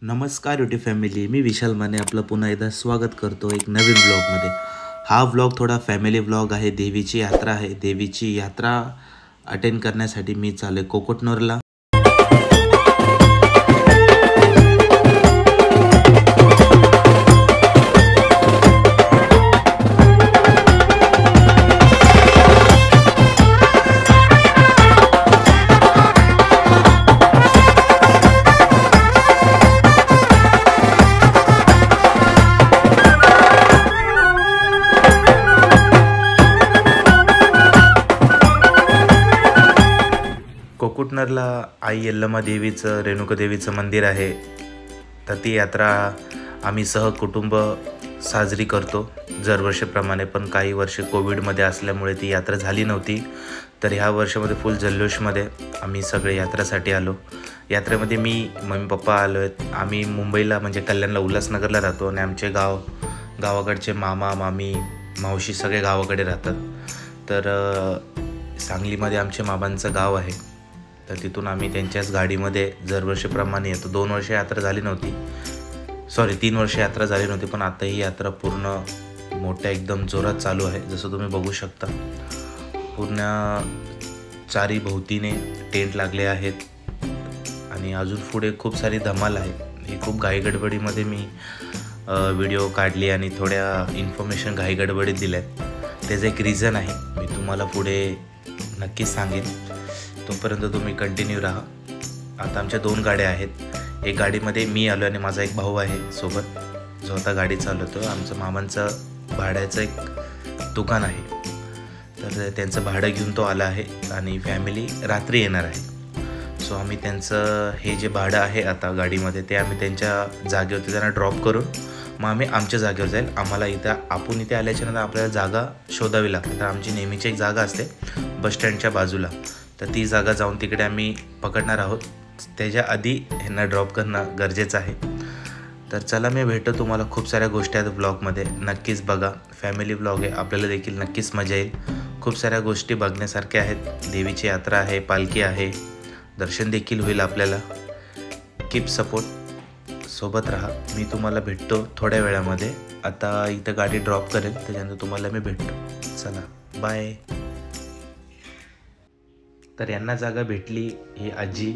नमस्कार YouTube family, मी विशाल माने आपलं पुन्हा एकदा स्वागत करतो एक नवीन व्लॉगमध्ये। हा व्लॉग थोडा फॅमिली व्लॉग आहे। देवीची यात्रा आहे। देवीची यात्रा अटेंड करण्यासाठी मी चालले कोकटनूरला। कोकटनूरला आई यल्लमा देवीचं रेणुका देवीचं मंदिर आहे। तर ती यात्रा आम्ही सहकुटुंब साजरी करतो दरवर्षीप्रमाणे, पण काही वर्ष कोविडमध्ये असल्यामुळे ती यात्रा झाली नव्हती। तर ह्या वर्षामध्ये फुल जल्लोषमध्ये आम्ही सगळे यात्रेसाठी आलो। यात्रेमध्ये मी मम्मी पप्पा आलो आहेत। आम्ही मुंबईला म्हणजे कल्याणला उल्हासनगरला राहतो आणि आमचे गावाकडचे मामा मामी मावशी सगळे गावाकडे राहतात। तर सांगलीमध्ये आमचे मामांचं गाव आहे। तर तिथून आम्ही त्यांच्याच गाडीमध्ये दरवर्षीप्रमाणे येतो। 2 वर्ष यात्रा झाली नव्हती, 3 वर्ष यात्रा झाली नव्हती, पण आता ही यात्रा पूर्ण मोठ्या एकदम जोरात चालू आहे। जसं तुम्ही बघू शकता पूर्ण चारी भोवतीने टेंट लागले आहेत आणि अजून पुढे खूप सारी धमाल आहे। ही खूप घाईगडबडीमध्ये मी व्हिडिओ काढली आणि थोड्या इन्फॉर्मेशन घाईगडबडीत दिल्यात। त्याचं एक रिझन आहे, मी तुम्हाला पुढे नक्कीच सांगेन। तोपर्यंत तुम्ही कंटिन्यू राहा। आता आमच्या 2 गाड्या आहेत। एक गाडीमध्ये मी आलो आणि माझा एक भाऊ आहे सोबत, जो आता गाडी चालवतो। आमचं मामांचं भाड्याचं एक दुकान आहे, तर त्यांचं भाडं घेऊन तो आला आहे आणि फॅमिली रात्री येणार आहे। सो आम्ही त्यांचं हे जे भाडं आहे आता गाडीमध्ये ते आम्ही त्यांच्या जागेवरती त्यांना ड्रॉप करून मग आम्ही आमच्या जागेवर जाईल। आम्हाला आपण इथे आल्याच्यानंतर आपल्याला जागा शोधावी लागते। तर आमची नेहमीची एक जागा असते बसस्टँडच्या बाजूला, तर ती जागा जाऊन तिकडे आम्ही पकडणार आहोत। त्याच्या आधी ह्यांना ड्रॉप करणं गरजेचं आहे। तर चला, मी भेटतो तुम्हाला। खूप साऱ्या गोष्टी आहेत ब्लॉगमध्ये, नक्कीच बघा। फॅमिली ब्लॉग आहे, आपल्याला देखील नक्कीच मजा येईल। खूप साऱ्या गोष्टी बघण्यासारख्या आहेत। देवीची यात्रा आहे, पालखी आहे, दर्शन देखील होईल आपल्याला। कीप सपोर्ट, सोबत राहा। मी तुम्हाला भेटतो थोड्या वेळामध्ये। आता इथं गाडी ड्रॉप करेल, त्याच्यानंतर तुम्हाला मी भेटतो। चला, बाय। तर यांना जागा भेटली। ही आजी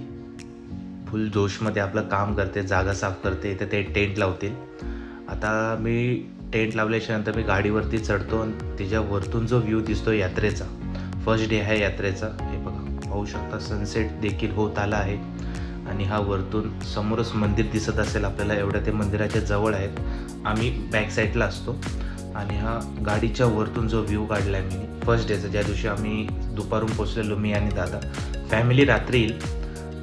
फुल जोशमध्ये आपलं काम करते, जागा साफ करते, तर ते टेंट लावतील। आता मी टेंट लावल्याच्या नंतर मी गाडीवरती चढतो आणि त्याच्यावरतून जो व्ह्यू दिसतो यात्रेचा, फर्स्ट डे आहे यात्रेचा, हे बघा, पाहू शकता। सनसेट देखील होत आला आहे आणि हा वरतून समोरच मंदिर दिसत असेल आपल्याला, एवढं ते मंदिराच्या जवळ आहेत। आम्ही बॅक साईडला असतो आणि हा गाडीच्या वरतून जो व्ह्यू काढला आहे मी फर्स्ट डेचा, ज्या दिवशी आम्ही दुपारून पोचलेलो मी आणि दादा। फॅमिली रात्री येईल।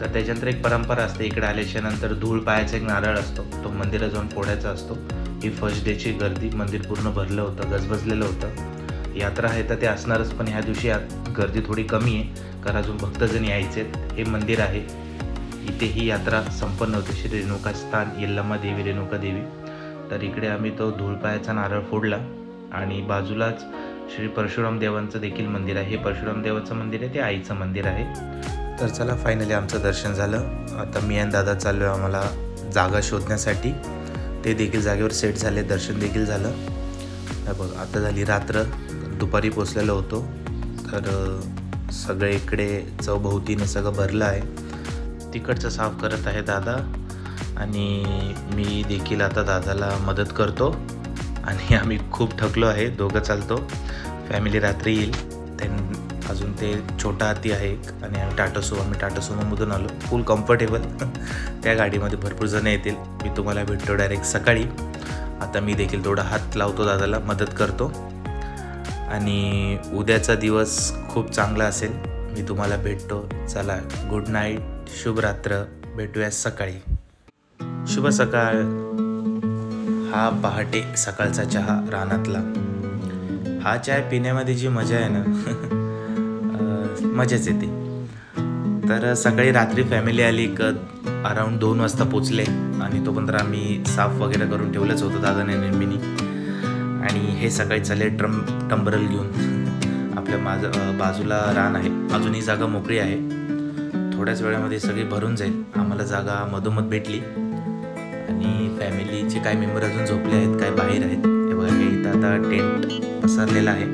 तर त्याच्यानंतर एक परंपरा असते, इकडे आल्याच्या नंतर धूळ पायाचा एक नारळ असतो, तो मंदिरात जाऊन फोडायचा असतो। ही फर्स्ट डेची गर्दी, मंदिर पूर्ण भरलं होतं, गजबजलेलं होतं। यात्रा आहे तर ते असणारच, पण ह्या दिवशी गर्दी थोडी कमी आहे, कारण अजून भक्तजण यायचे। हे मंदिर आहे, इथे ही यात्रा संपन्न होते, श्री रेणुका स्थान यल्लमा देवी रेणुका देवी। तर इकडे आम्ही तो धूळपायाचा नारळ फोडला आणि बाजूलाच श्री परशुराम देवांचं देखील मंदिर आहे। हे परशुराम देवाचं मंदिर आहे, ते आईचं मंदिर आहे। तर चला, फायनली आमचं दर्शन झालं। आता मी आणि दादा चाललो आहे आम्हाला जागा शोधण्यासाठी। ते देखील जागेवर सेट झाले, दर्शन देखील झालं। बघ, आता झाली रात्र, दुपारी पोचलेलो होतो। तर सगळे इकडे चौभोवतीने सगळं भरलं आहे। तिकडचं साफ करत आहे दादा आणि मी देखील आता दादाला मदत करतो आणि आम्ही खूप थकलो आहे, दोघं चालतो। फॅमिली रात्री येईल। अजून ते छोटा हाती आहे आणि आम्ही टाटा सुमोमधून आलो, फुल कम्फर्टेबल। त्या गाडीमध्ये भरपूर जण येतील। मी तुम्हाला भेटतो डायरेक्ट सकाळी। आता मी देखील थोडा हात लावतो, दादाला मदत करतो आणि उद्याचा दिवस खूप चांगला असेल। मी तुम्हाला भेटतो। चला, गुड नाईट, शुभरात्र, भेटूया सकाळी। शुभ सकाळ। हा पहाटे सकाळचा चहा रानातला। हा चाय पिण्यामध्ये जी मजा आहे ना मजाच येते। तर सकाळी रात्री फॅमिली आली, अराउंड 2 वाजता पोचले आणि तोपर्यंत आम्ही साफ वगैरे करून ठेवलंच होतं दादाने नेहमीनी। आणि हे सकाळी चालले टंबरल घेऊन। आपल्या बाजूला रान आहे, अजूनही जागा मोकळी आहे। थोड्याच वेळामध्ये सगळी भरून जाईल। आम्हाला जागा मधोमध भेटली आणि फॅमिलीचे काय मेंबर अजून झोपले आहेत, काय बाहेर आहेत. हे बघा, हे इथं आता टेंट पसरलेला आहे,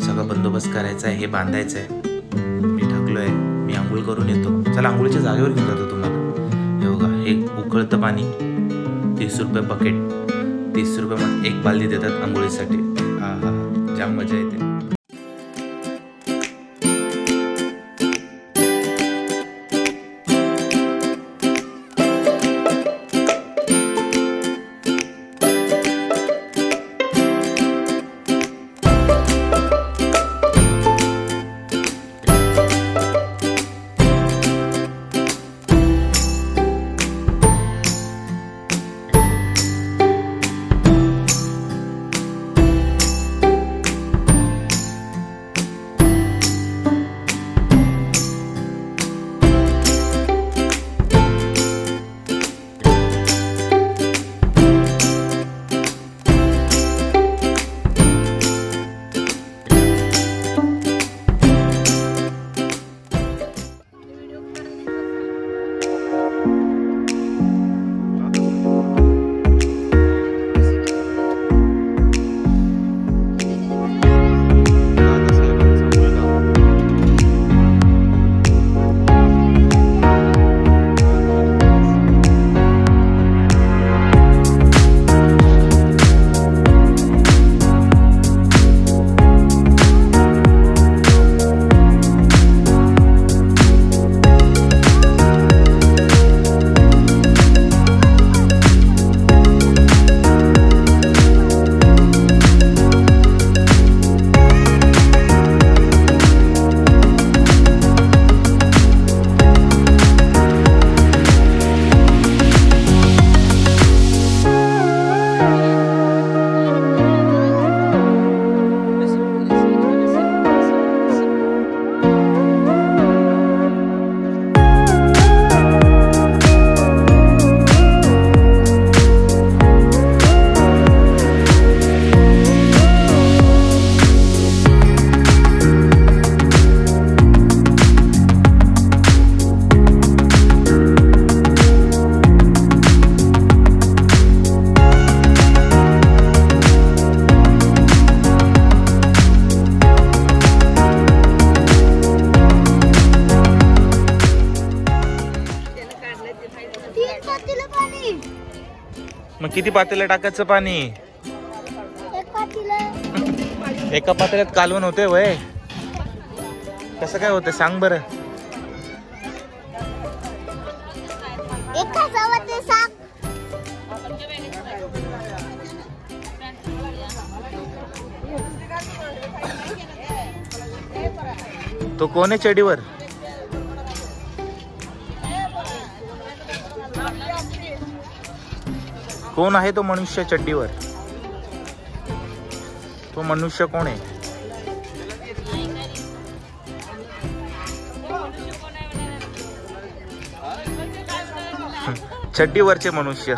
सगळं बंदोबस्त करायचा आहे, हे बांधायचं आहे. मी थकलो आहे, मी आंघोळ करून येतो. चला आंघोळीच्या जागेवर घेऊन जातो तुम्हाला. हे बघा, हे उकळतं पाणी, 30 रुपये बकेट, 30 रुपये एक बालदी देतात आंघोळीसाठी. हा हा, जाम मजा येते. मग किती पातेलं टाकायचं पाणी? एका पातेल्यात कालवण होते वय? कसं काय होतं सांग बरं. तो कोण आहे चडीवर? कोण आहे तो मनुष्य चड्डीवर? तो मनुष्य कोण आहे? चड्डीवरचे मनुष्य.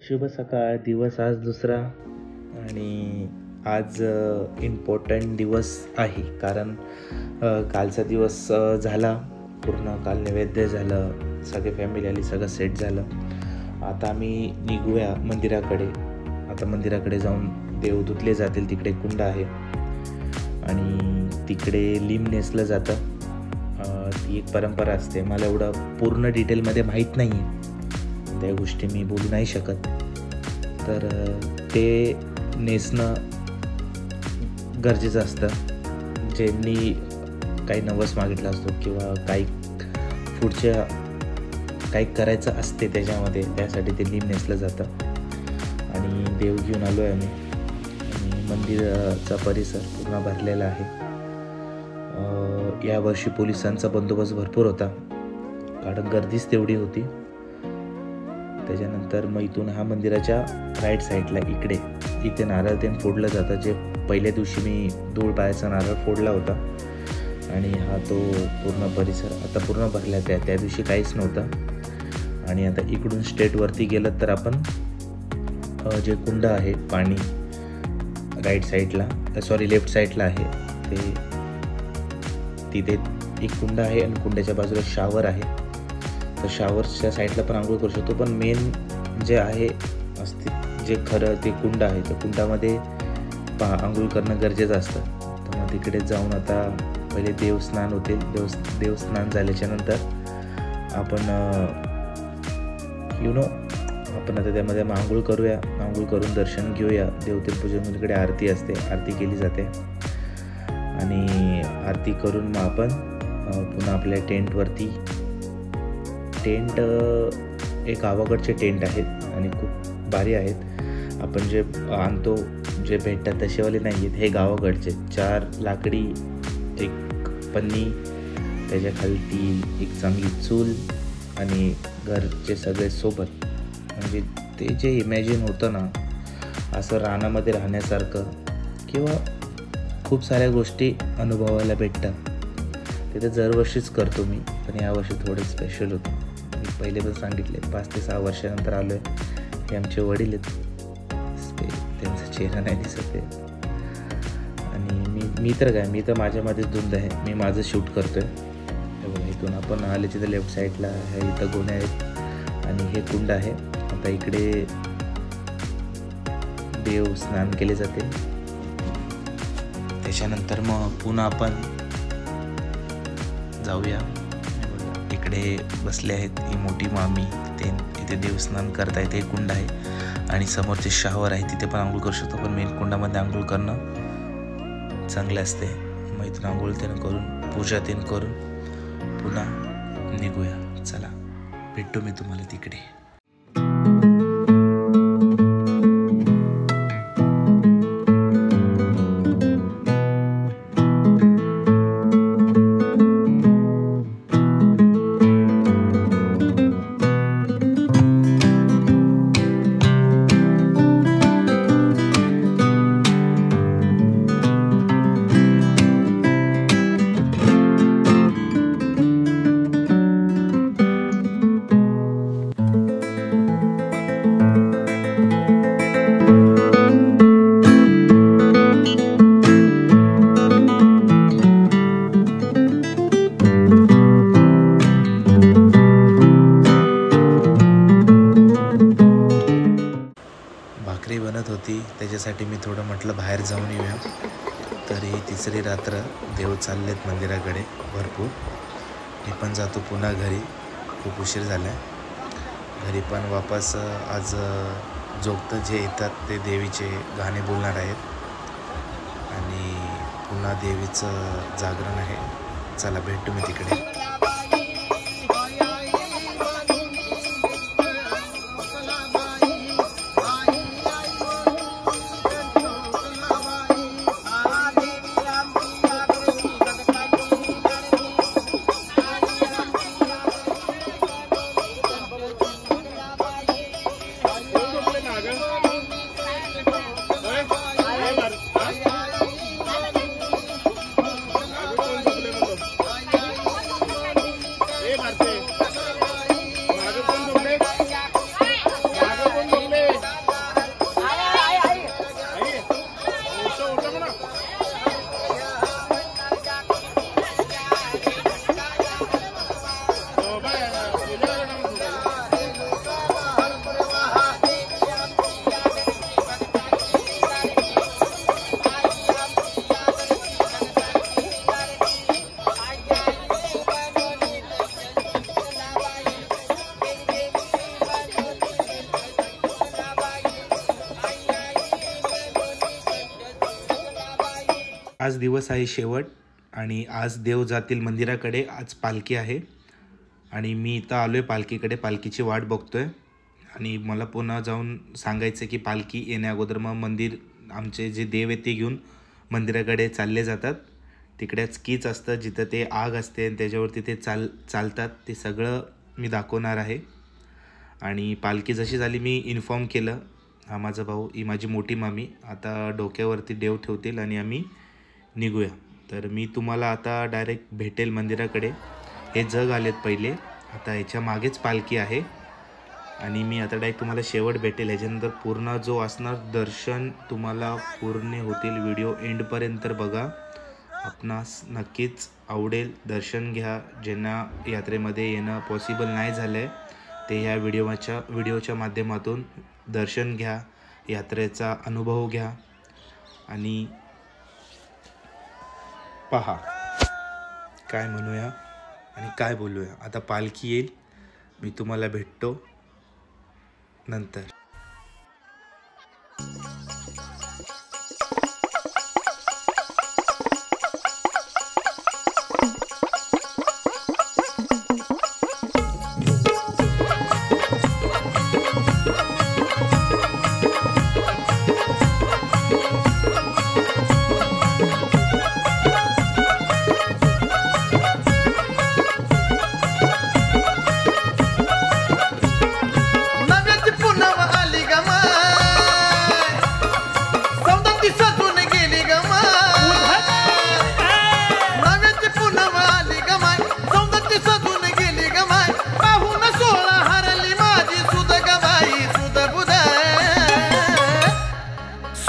शुभ सकाळ. दिवस आज दुसरा आणि आज इम्पॉर्टंट दिवस आहे कारण कालचा दिवस झाला पूर्ण. काल नैवेद्य झालं, सगळे फॅमिली आली, सगळं सेट झालं. आता आम्ही निघूया मंदिराकडे. आता मंदिराकडे जाऊन देव धुतले जातील. तिकडे कुंड आहे आणि तिकडे लिंब नेसलं जातं. ती एक परंपरा असते. मला एवढं पूर्ण डिटेलमध्ये माहीत नाही आहे, त्या गोष्टी मी बोलू नाही शकत. तर ते नेसणं गरजेचं असतं. ज्यांनी काही नवस मागितला असतो किंवा काही पुढच्या काही करायचं असते त्याच्यामध्ये, त्यासाठी ते लिंब नेसलं जातं. आणि देव घेऊन आलो आहे आम्ही आणि मंदिराचा परिसर पूर्ण भरलेला आहे. यावर्षी पोलिसांचा बंदोबस्त भरपूर होता कारण गर्दीच तेवढी होती. त्याच्यानंतर मग इथून हा मंदिराच्या राईट साईडला इथे नारळ ते फोडलं जातं. जे पहिल्या दिवशी मी धूळ पायाचा नारळ फोडला होता आणि हा तो पूर्ण परिसर आता पूर्ण भरला. त्या दिवशी काहीच नव्हतं. आणि आता इकडून स्ट्रेटवरती गेलं तर आपण जे कुंड आहे पाणी राईट साईडला लेफ्ट साईडला आहे, ते तिथे एक कुंड आहे आणि कुंडाच्या बाजूला शावर आहे. तर शावरच्या साईडला पण आंघोळ करू शकतो. पण मेन जे आहे जे खरं ते कुंड आहे, त्या कुंडामध्ये आंघोळ करणं गरजेचं असतं. तर मग तिकडे जाऊन आता पहिले देवस्नान होते. देवस्नान झाल्याच्या नंतर आपण आपण आता त्यामध्ये आंघोळ करूया. आंघोळ करून दर्शन घेऊया. देवतेल पूजन इकडे आरती असते, आरती केली जाते आणि आरती करून मग आपण पुन्हा आपल्या टेंटवरती. टेंट एक गावाकडचे टेंट आहेत आणि खूप भारी आहेत. आपण जे आणतो जे भेटतात तसेवाले नाही आहेत, हे गावाकडचे 4 लाकडी, एक पन्नी, त्याच्या खालती एक चांगली चूल आणि घरचे सगळे सोबत. म्हणजे ते जे इमॅजिन होतं ना असं रानामध्ये राहण्यासारखं किंवा खूप साऱ्या गोष्टी अनुभवायला भेटतात. ते तर दरवर्षीच करतो मी, पण यावर्षी थोडं स्पेशल होतं. मी पहिले पण सांगितले 5 ते 6 वर्षानंतर आलो आहे. हे आमचे वडील आहेत, त्यांचा चेहरा नाही दिसत आहे. आणि मी तर माझ्यामध्येच धुंद आहे. मी माझं शूट करतो आहे. इथून आपण आले तिथं लेफ्ट साईडला हे इथं गोण्या आहेत आणि हे कुंड आहे. आता इकडे देव स्नान केले जाते. त्याच्यानंतर मग पुन्हा आपण जाऊया. इकडे बसले आहेत ही मोठी मामी, ते इथे देवस्नान करता येते. कुंड आहे आणि समोरचे शावर आहे, तिथे पण आंघोळ करू शकतो. पण मेन कुंडामध्ये आंघोळ करणं चांगलं असते. मग इथून आंघोळ करून पूजा करून पुन्हा निघूया. चला, भेटतो मी तुम्हाला तिकडे. बनत होती, त्याच्यासाठी मी थोडं म्हटलं बाहेर जाऊन येऊया. तरी 3री रात्र देव चाललेत मंदिराकडे भरपूर. मी पण जातो पुन्हा घरी. खूप उशीर झाला आहे. घरी पण वापस आज जोगतं जे येतात ते देवीचे गाणे बोलणार आहेत आणि पुन्हा देवीचं जागरण आहे. चला, भेटतो मी तिकडे. आज दिवस आहे शेवट आणि आज देव जातील मंदिराकडे. आज पालखी आहे आणि मी इथं आलो आहे पालखीकडे. पालखीची वाट बघतो आहे आणि मला पुन्हा जाऊन सांगायचं की पालखी येण्या अगोदर मग मंदिर आमचे जे देव आहे ते घेऊन मंदिराकडे चालले जातात. तिकडेच कीच असतं जिथं ते आग असते आणि त्याच्यावरती ते चालतात. ते सगळं मी दाखवणार आहे. आणि पालखी जशी झाली मी इन्फॉर्म केलं. हा माझा भाऊ, ही माझी मोठी मामी. आता डोक्यावरती देव ठेवतील आणि आम्ही निघूया. तर मी तुम्हाला आता डायरेक्ट भेटेल मंदिराकडे. हे जग आलेत पहिले, आता ह्याच्या मागेच पालखी आहे आणि मी आता डायरेक्ट तुम्हाला शेवट भेटेल. ह्याच्यानंतर पूर्ण जो असणार दर्शन तुम्हाला पूर्ण होतील. व्हिडिओ एंडपर्यंत बघा, आपणास नक्कीच आवडेल. दर्शन घ्या. ज्यांना यात्रेमध्ये येणं पॉसिबल नाही झालं आहे ते ह्या व्हिडिओच्या माध्यमातून दर्शन घ्या, यात्रेचा अनुभव घ्या आणि पहा काय म्हणूया आणि काय बोलूया. आता पालखी येईल, मी तुम्हाला भेटतो नंतर.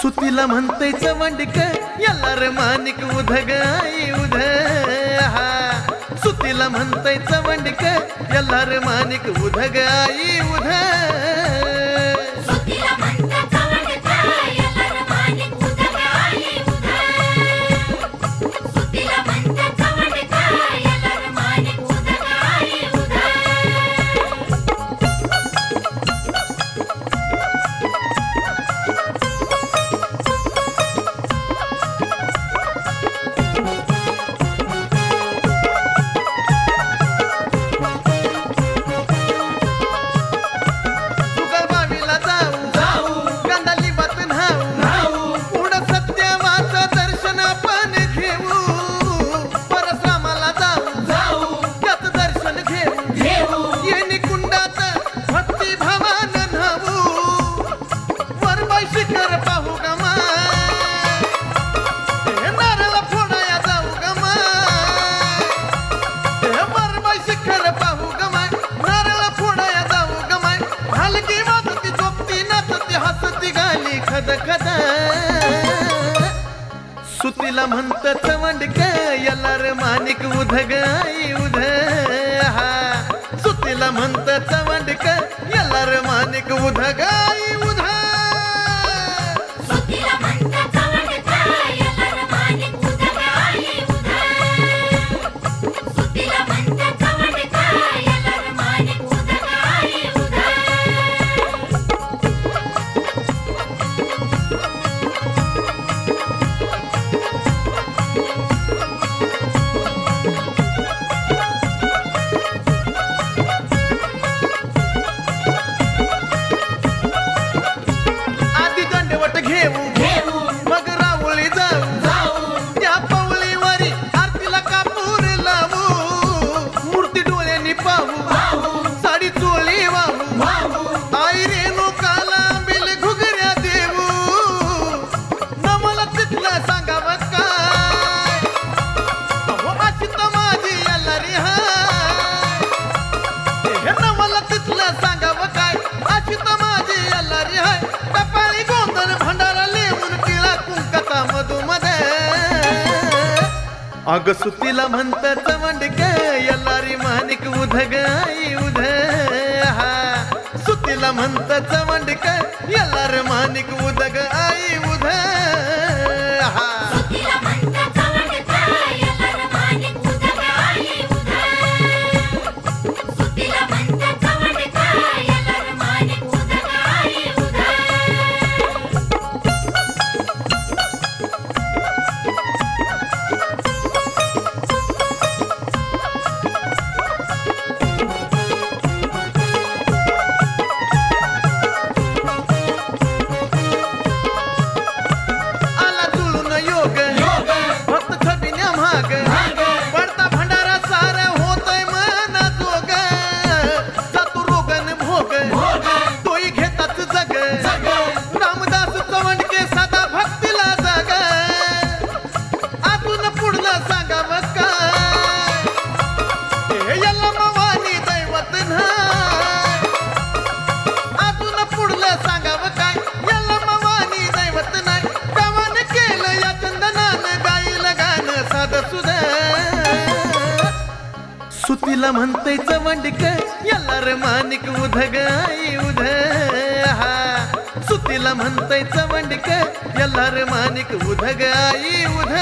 सुतीला म्हणतय चवंडिक याला मानिक उधग आई उध. सुतीला म्हणतय चवंडिक याला मानिक उधग आई उध. सुतीला म्हणत चवंडिक याला मानिक उधग आई उध. सुतीला म्हणत चवंडिक याला मानिक उधग आई उध. अग सुतीला म्हणत चवंडिक याला मानिक उधग आई उध. सुतीला म्हणत चवंडिक याला मानिक उधग आई उध. सुतीला म्हणतय चवंडक एल्लार माणिक उध ग आई उध सुतीला म्हणतय चवंडक एल्लार माणिक उध ग आई उध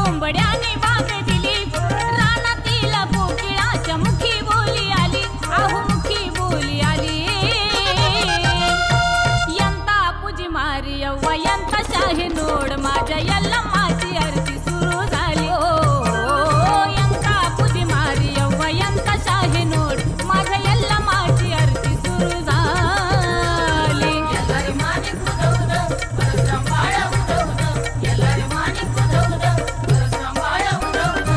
कोंबड्याने बाग दिली रानातील कोकिळाच्या मुखी बोली आली आहो मुखी बोली आली यंता पूजी मारी यव्वा यंता शाही नोड माझ्या यल्लम्माची आरती सुरू झाली यंता पूजी मारी यव्वा यंता शाही नोड माझ्या यल्लम्माची आरती सुरू झाली यल्लारी माणिक उदवद परशुराम बाळा उदवद यल्लारी माणिक उदवद परशुराम बाळा उदवद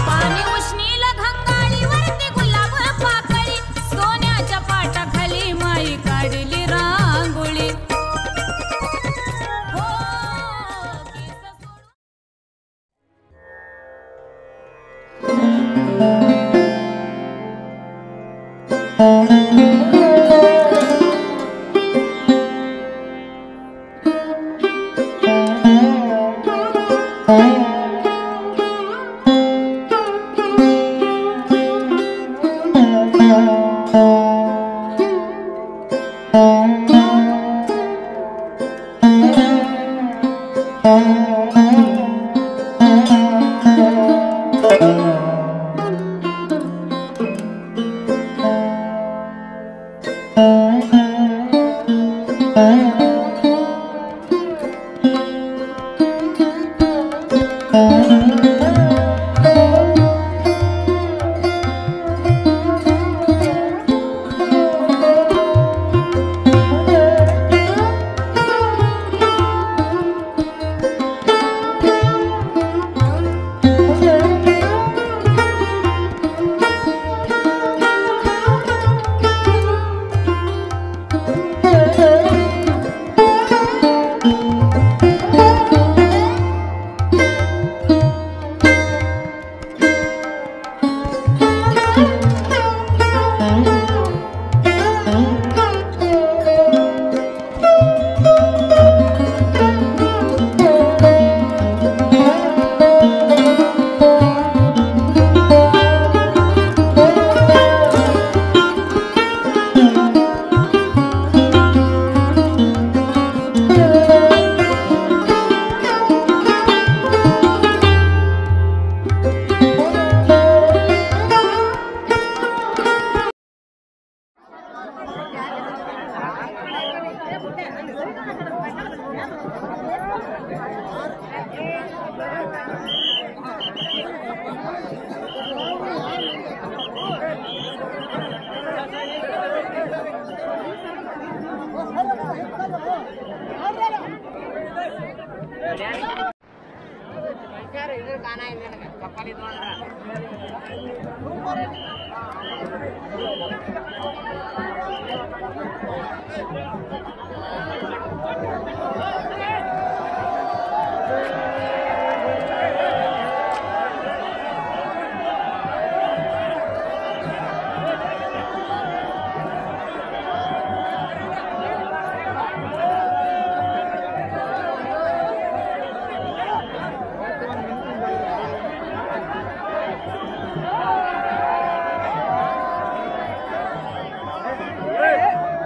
पाणी उष्णील घंगाळीवरती गुलाब पाकळी सोन्याच्या पाटाखाली माई काढली रांगोळी हो केस सोडून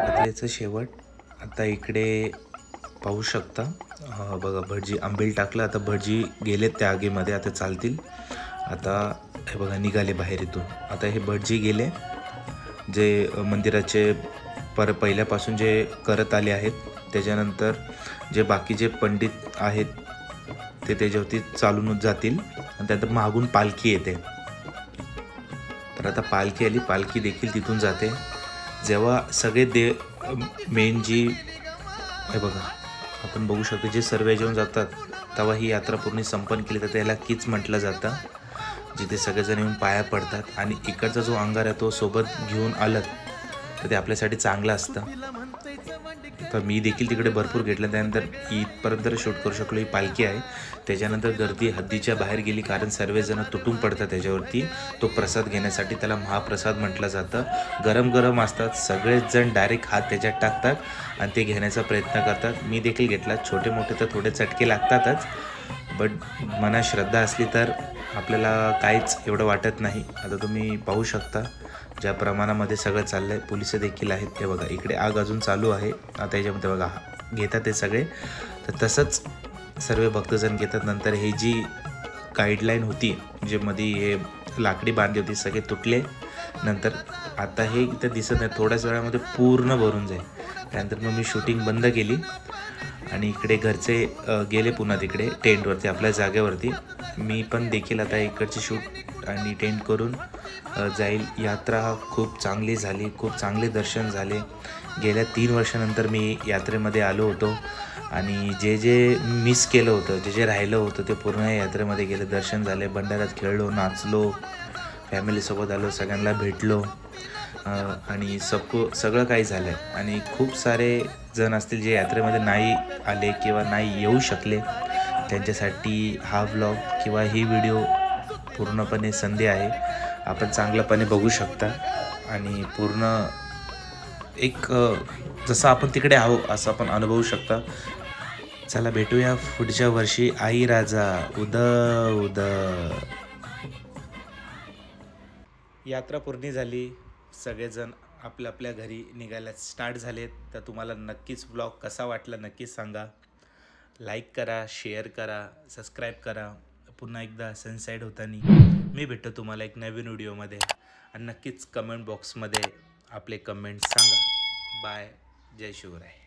यात्रेचं शेवट आता इकडे पाहू शकता. बघा भटजी आंबील टाकलं. आता भटजी गेलेत त्या आगीमध्ये, आता चालतील. आता हे बघा निघाले बाहेर इथून. आता हे भटजी गेले जे मंदिराचे पहिल्यापासून जे करत आले आहेत. त्याच्यानंतर जे बाकीचे पंडित आहेत ते त्याच्यावरती चालूनच जातील आणि त्यानंतर मागून पालखी येते. तर आता पालखी आली, पालखी देखील तिथून जाते. जेव्हा सगळे मेन जी हे बघा आपण बघू शकतो जे सर्व जेवण जातात तेव्हा ही यात्रा पूर्ण संपन्न केली तर त्याला कीच म्हटलं जातं, जिथे सगळेजण येऊन पाया पडतात. आणि इकडचा जो अंगार आहे तो सोबत घेऊन आलं तर ते आपल्यासाठी चांगलं असतं. तर मी देखील तिकडे भरपूर घेतलं. त्यानंतर इथपर्यंत शूट करू शकलो. ही पालखी आहे. त्याच्यानंतर गर्दी हद्दीच्या बाहेर गेली कारण सर्वजण तुटून पडतात त्याच्यावरती तो प्रसाद घेण्यासाठी. त्याला महाप्रसाद म्हटलं जातं. गरम गरम असतात. सगळेच जण डायरेक्ट हात त्याच्यात टाकतात आणि ते घेण्याचा प्रयत्न करतात. मी देखील घेतला. छोटे मोठे तर थोडे चटके लागतातच, बट मनात श्रद्धा असली तर आपल्याला काहीच एवढं वाटत नाही. आता तुम्ही पाहू शकता ज्या प्रमाणामध्ये सगळं चाललं आहे. पोलिस देखील आहेत. हे बघा इकडे आग अजून चालू आहे. आता याच्यामध्ये बघा घेतात ते सगळे. तर तसंच सर्व भक्तजण घेतात. नंतर हे जी गाईडलाईन होती जे मध्ये हे लाकडी बांधली होती सगळे तुटले. नंतर आता हे इथं दिसत नाही, थोड्याच वेळामध्ये पूर्ण भरून जाईल. त्यानंतर मग मी शूटिंग बंद केली आणि इकडे घरचे गेले पुन्हा तिकडे टेंटवरती आपल्या जागेवरती. मी पण देखील आता इकडची शूट आणि टेंट करून जाईल. यात्रा खूप चांगली झाली, खूप चांगले दर्शन झाले. गेल्या 3 वर्षानंतर मी यात्रेमध्ये आलो होतो आणि जे जे मिस केलं होतं, जे जे राहिलं होतं ते पूर्ण यात्रेमध्ये गेलं. दर्शन झाले, भंडाऱ्यात खेळलो, नाचलो, फॅमिलीसोबत आलो, सगळ्यांना भेटलो आणि सगळं काही झालं. आणि खूप सारे जण असतील जे यात्रेमध्ये नाही आले किंवा नाही येऊ शकले, त्यांच्यासाठी हा व्लॉग किंवा ही व्हिडिओ पूर्णपणे संधी आहे. आपण चांगल्यापणे बघू शकता आणि पूर्ण एक जसं आपण तिकडे आहो असं आपण अनुभवू शकता. चला भेटूया पुढच्या वर्षी. आई राजा उदं उदं. यात्रा पूर्ण झाली, सगळेजण आपल्या आपल्या घरी निघायला स्टार्ट झालेत. तर तुम्हाला नक्कीच व्लॉग कसा वाटला नक्कीच सांगा. लाईक करा, शेअर करा, सबस्क्राईब करा. पुन्हा एकदा सनसेट होताना मी भेटतो तुम्हाला एक नवीन व्हिडिओमध्ये. आणि नक्कीच कमेंट बॉक्समध्ये आपले कमेंट्स सांगा. बाय, जय शिवराय.